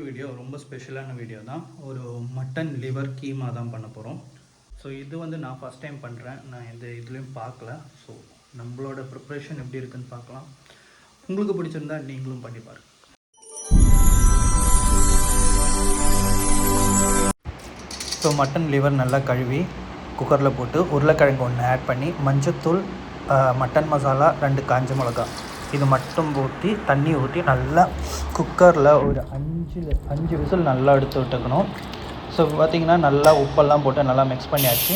Video ரொம்ப ஸ்பெஷலான video தான். ஒரு மட்டன் லிவர் கீமா தான் பண்ண போகிறோம். ஸோ இது வந்து நான் ஃபஸ்ட் டைம் பண்ணுறேன். நான் எந்த இதுலேயும் பார்க்கல. ஸோ நம்மளோட ப்ரிப்ரேஷன் எப்படி இருக்குன்னு பார்க்கலாம். உங்களுக்கு பிடிச்சிருந்தா நீங்களும் பண்ணி பாருங்கள். ஸோ மட்டன் லிவர் நல்லா கழுவி குக்கரில் போட்டு உருளைக்கிழங்கு ஒன்று ஆட் பண்ணி மஞ்சத்தூள், மட்டன் மசாலா, 2 காஞ்ச மிளகா இது மட்டும் ஊற்றி தண்ணி ஊற்றி நல்லா குக்கரில் ஒரு 5 விசில் நல்லா எடுத்து விட்டுக்கணும். ஸோ பார்த்திங்கன்னா நல்லா உப்பெல்லாம் போட்டு நல்லா மிக்ஸ் பண்ணியாச்சு.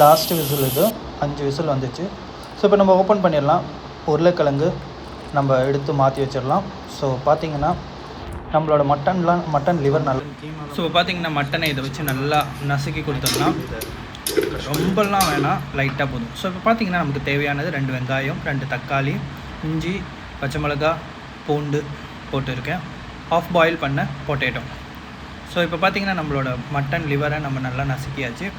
லாஸ்ட் விசில் இது 5 விசில் வந்துச்சு. ஸோ இப்போ நம்ம ஓப்பன் பண்ணிடலாம். உருளைக்கிழங்கு நம்ம எடுத்து மாற்றி வச்சிடலாம். ஸோ பார்த்திங்கன்னா நம்மளோட மட்டன் லிவர் நல்லா. ஸோ பார்த்திங்கன்னா மட்டனை இதை வச்சு நல்லா நசுக்கி கொடுத்துடலாம். ரொம்பலாம் வேணாம், லைட்டாக போதும். ஸோ இப்போ பார்த்திங்கன்னா நமக்கு தேவையானது 2 வெங்காயம், 2 தக்காளி, இஞ்சி, பச்சை மிளகா, பூண்டு போட்டுருக்கேன், ஆஃப் பாயில் பண்ண பொட்டேட்டோ. ஸோ இப்போ பார்த்திங்கன்னா நம்மளோட மட்டன் லிவரை நம்ம நல்லா நசுக்கியாச்சு.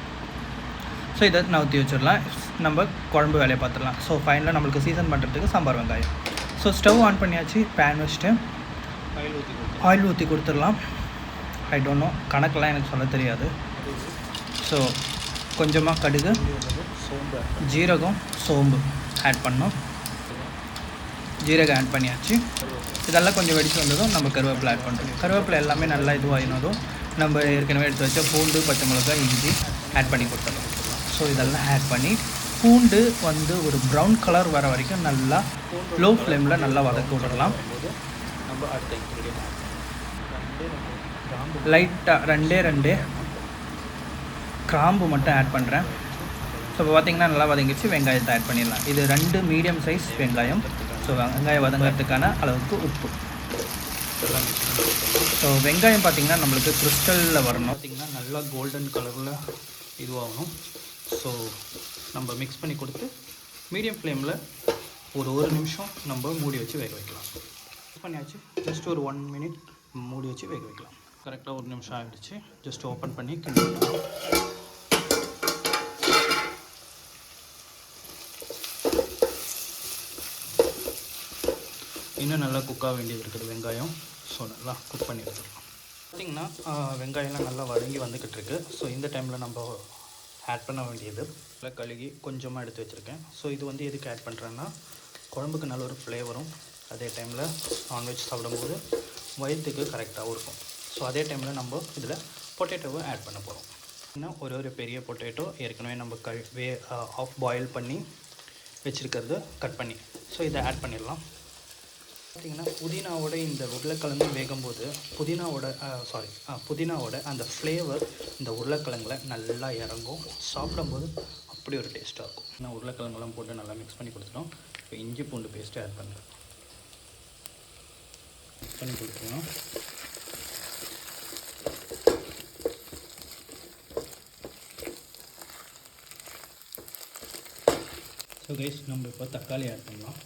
ஸோ இதை நவுத்தி வச்சிடலாம். நம்ம குழம்பு வேலையை பார்த்துடலாம். ஸோ ஃபைனலாக நம்மளுக்கு சீசன் பண்ணுறதுக்கு சாம்பார் வெங்காயம். ஸோ ஸ்டவ் ஆன் பண்ணியாச்சு. பேன் வச்சுட்டு ஆயில் ஊற்றி கொடுத்துடலாம். ஐ டோன்ட் நோ, கணக்கெலாம் எனக்கு சொல்ல தெரியாது. ஸோ கொஞ்சமாக கடுகு, ஜீரகம், சோம்பு ஆட் பண்ணோம். ஜீரகம் ஆட் பண்ணியாச்சு. இதெல்லாம் கொஞ்சம் வெடிச்சு வந்ததும் நம்ம கருவேப்பிலை ஆட் பண்ணுறோம். கருவேப்பிலை எல்லாமே நல்லா இதுவாகினதும் நம்ம ஏற்கனவே எடுத்து வச்ச பூண்டு, பச்சை மிளகாய், இஞ்சி ஆட் பண்ணி கொடுத்துடலாம். ஸோ இதெல்லாம் ஆட் பண்ணி பூண்டு வந்து ஒரு ப்ரௌன் கலர் வர வரைக்கும் நல்லா லோ ஃப்ளேமில் நல்லா வதக்கி விடலாம். நம்ம அடுத்த இன்க்ரீடியன்ட் லைட்டாக 2 கிராம்பு மட்டும் ஆட் பண்ணுறேன். ஸோ இப்போ பார்த்திங்கன்னா நல்லா வதங்கிடுச்சு. வெங்காயத்தை ஆட் பண்ணிடலாம். இது 2 மீடியம் சைஸ் வெங்காயம். ஸோ வெங்காயம் வதங்கிறதுக்கான அளவுக்கு உப்பு. ஸோ வெங்காயம் பார்த்திங்கன்னா நம்மளுக்கு கிறிஸ்டலில் வரணும். பார்த்திங்கன்னா நல்லா கோல்டன் கலரில் இதுவாகணும். ஸோ நம்ம மிக்ஸ் பண்ணி கொடுத்து மீடியம் ஃப்ளேமில் ஒரு நிமிஷம் நம்ம மூடி வச்சு வேக வைக்கலாம். மிக்ஸ் பண்ணியாச்சு. ஜஸ்ட் ஒரு 1 மினிட் மூடி வச்சு வேக வைக்கலாம். கரெக்டாக 1 நிமிஷம் ஆகிடுச்சு. ஜஸ்ட் ஓப்பன் பண்ணி கிண்டிக்கலாம். இன்னும் நல்லா குக்காக வேண்டியது இருக்குது வெங்காயம். ஸோ நல்லா குக் பண்ணி எடுத்துக்கலாம். பார்த்திங்கன்னா வெங்காயம்லாம் நல்லா வதங்கி வந்துக்கிட்டு இருக்கு. ஸோ இந்த டைமில் நம்ம ஆட் பண்ண வேண்டியது நல்லா கழுகி கொஞ்சமாக எடுத்து வச்சுருக்கேன். ஸோ இது வந்து எதுக்கு ஆட் பண்ணுறேன்னா குழம்புக்கு நல்ல ஒரு ஃப்ளேவரும், அதே டைமில் நான்வெஜ் சாப்பிடும்போது வயிற்றுக்கு கரெக்டாகவும் இருக்கும். ஸோ அதே டைமில் நம்ம இதில் பொட்டேட்டோவை ஆட் பண்ண போகிறோம். இன்னும் ஒரு பெரிய பொட்டேட்டோ ஏற்கனவே நம்ம ஆஃப் பாயில் பண்ணி வச்சுருக்கிறது கட் பண்ணி. ஸோ இதை ஆட் பண்ணிடலாம். பார்த்திங்கன்னா புதினாவோட இந்த உருளைக்கிழங்கு வேகும்போது புதினாவோட அந்த ஃப்ளேவர் இந்த உருளைக்கிழங்குல நல்லா இறங்கும். சாப்பிடும்போது அப்படி ஒரு டேஸ்ட்டாக இருக்கும். நான் உருளைக்கிழங்குலாம் போட்டு நல்லா மிக்ஸ் பண்ணி கொடுத்துட்டோம். இப்போ இஞ்சி பூண்டு பேஸ்ட்டு ஆட் பண்ணுறேன். மிக்ஸ் பண்ணி கொடுத்துருவோம். ஸோ கைஸ் நம்ம இப்போ தக்காளி ஆட் பண்ணலாம்.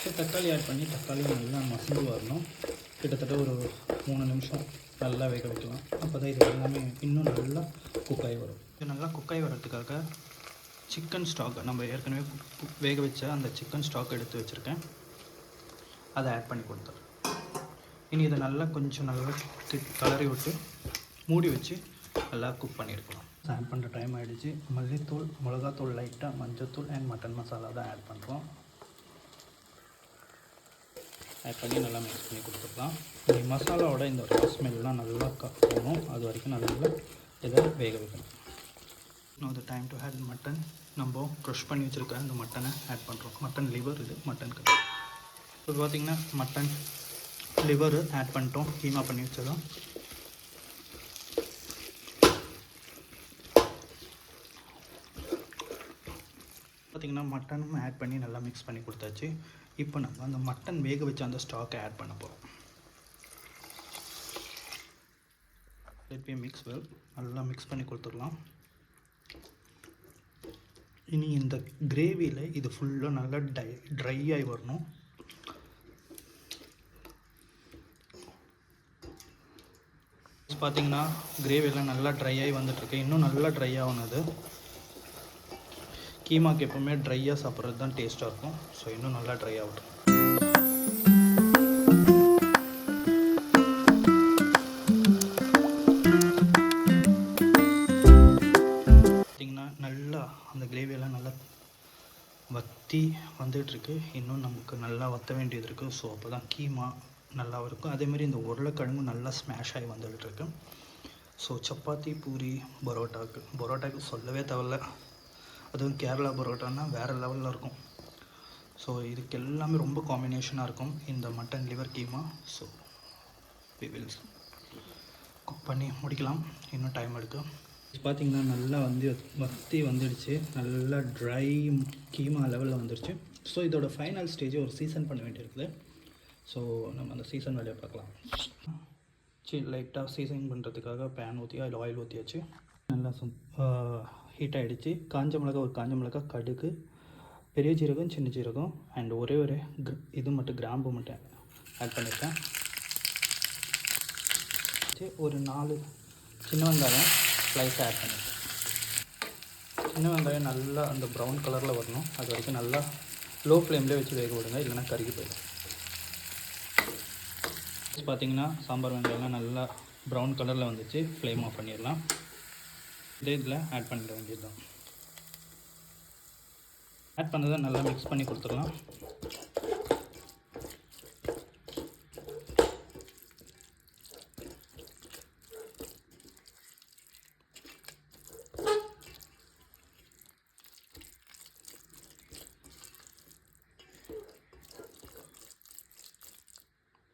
ஸோ தக்காளி ஆட் பண்ணி தக்காளி நல்லா மசிஞ்சு வரணும். கிட்டத்தட்ட ஒரு 3 நிமிஷம் நல்லா வேக வைக்கலாம். அப்போ தான் இது எல்லாமே இன்னும் நல்லா குக்காகி வரும். இது நல்லா குக்காகி வர்றதுக்காக சிக்கன் ஸ்டாக் நம்ம ஏற்கனவே வேக வச்ச அந்த சிக்கன் ஸ்டாக் எடுத்து வச்சுருக்கேன். அதை ஆட் பண்ணி கொடுத்துறேன். இனி இதை நல்லா கொஞ்சம் நல்லா கலரி விட்டு மூடி வச்சு நல்லா குக் பண்ணியிருக்கலாம். ஆட் பண்ணுற டைம் ஆகிடுச்சு. மல்லித்தூள், மிளகாத்தூள் லைட்டாக, மஞ்சத்தூள் அண்ட் மட்டன் மசாலா தான் ஆட் பண்ணுறோம். ஆட் பண்ணி நல்லா மிக்ஸ் பண்ணி கொடுத்துக்கலாம். இந்த மசாலாவோட இந்த ரா ஸ்மெல்லாம் நல்லா போகணும். அது வரைக்கும் நல்லா இதை வேக வைக்கணும். No the time to add mutton. நம்ம க்ரஷ் பண்ணி வச்சுருக்க அந்த மட்டனை ஆட் பண்ணுறோம். மட்டன் லிவர், இது மட்டன் கறி. இப்போ பார்த்திங்கன்னா மட்டன் லிவர் ஆட் பண்ணிட்டோம். கீமா பண்ணி வச்சதும் பார்த்திங்கன்னா மட்டனும் ஆட் பண்ணி நல்லா மிக்ஸ் பண்ணி கொடுத்தாச்சு. இப்போ நம்ம அந்த மட்டன் வேக வச்சு அந்த ஸ்டாக்கை ஆட் பண்ண போகிறோம். Let me mix well. நல்லா மிக்ஸ் பண்ணி கொடுத்துடலாம். இனி இந்த கிரேவியில் இது ஃபுல்லாக நல்லா ட்ரை ஆகி வரணும். பார்த்திங்கன்னா கிரேவியெல்லாம் நல்லா ட்ரை ஆகி வந்துட்டுருக்கு. இன்னும் நல்லா ட்ரை ஆகுனது. கீமாக்கு எப்போவுமே ட்ரையாக சாப்பிட்றது தான் டேஸ்ட்டாக இருக்கும். ஸோ இன்னும் நல்லா ட்ரை ஆகட்டும். இருக்குது, இன்னும் நமக்கு நல்லா வற்ற வேண்டியது இருக்குது. ஸோ அப்போ தான் கீமா நல்லா இருக்கும். அதேமாதிரி இந்த உருளைக்கிழங்கும் நல்லா ஸ்மாஷ் ஆகி வந்துகிட்டு இருக்கு. ஸோ சப்பாத்தி, பூரி, பரோட்டாவுக்கு சொல்லவே தேவையில்ல. அதுவும் கேரளா பரோட்டான்னா வேறு லெவலில் இருக்கும். ஸோ இதுக்கு எல்லாமே ரொம்ப காம்பினேஷனாக இருக்கும் இந்த mutton liver keema. So we will cook பண்ணி முடிக்கலாம், இன்னும் டைம் எடுக்கும். பார்த்திங்கன்னா நல்லா வற்றி வந்துடுச்சு, நல்லா ட்ரை கீமா லெவலில் வந்துடுச்சு. ஸோ இதோட ஃபைனல் ஸ்டேஜ் ஒரு சீசன் பண்ண வேண்டியிருக்குது. ஸோ நம்ம அந்த சீசன் வேலையை பார்க்கலாம். லைட்டாக சீசனிங் பண்ணுறதுக்காக பேன் ஊற்றி அதில் ஆயில் ஊற்றியாச்சு. நல்லா ஹீட் ஆகிடுச்சு. ஒரு காஞ்ச மிளகா, கடுகு, பெரிய ஜீரகம், சின்ன ஜீரகம் அண்ட் ஒரே இது மட்டும் கிராம்பு மட்டும் ஆட் பண்ணியிருக்கேன். ஒரு 4 சின்ன வெங்காயம் ஸ்லைஸாக ஆட் பண்ணியிருக்கேன். சின்ன வெங்காயம் நல்லா அந்த ப்ரௌன் கலரில் வரணும், அது வரைக்கும் நல்லா லோ ஃப்ளேம்லேயே வச்சு வேக விடுங்க, இல்லைனா கருகி போயிடும். பார்த்திங்கன்னா சாம்பார் வெங்காயம்லாம் நல்லா ப்ரௌன் கலரில் வந்துச்சு. ஃப்ளேம் ஆஃப் பண்ணிடலாம். இதே இதில் ஆட் பண்ணிட வேண்டியது தான். ஆட் பண்ணதை நல்லா மிக்ஸ் பண்ணி கொடுத்துடலாம்.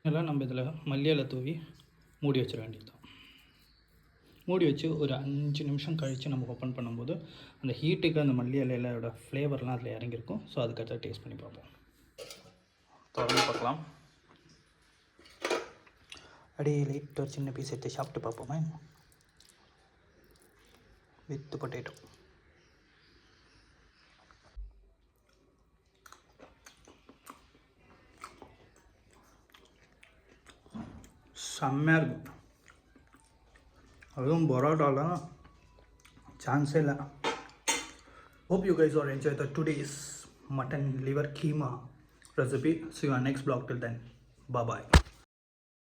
எல்லாம் நம்ம இதில் மல்லி இலை தூவி மூடி வச்சிட வேண்டியது தான். மூடி வச்சு ஒரு 5 நிமிஷம் கழித்து நம்ம ஓப்பன் பண்ணும்போது அந்த ஹீட்டுக்கு அந்த மல்லி இலையோட ஃப்ளேவர்லாம் அதில் இறங்கியிருக்கும். ஸோ அதுக்கடுத்து டேஸ்ட் பண்ணி பார்ப்போம். தொடர்ந்து பார்க்கலாம். அப்படியே லைட் ஒரு சின்ன பீஸ் எடுத்து சாப்பிட்டு பார்ப்போமே, வித் பொட்டேட்டோ. செம்மையாக இருக்கும். அதுவும் பரோட்டாலாம் சான்ஸே இல்லை. Hope you guys all enjoyed the today's mutton liver keema recipe. See you on next vlog. Till then, bye bye.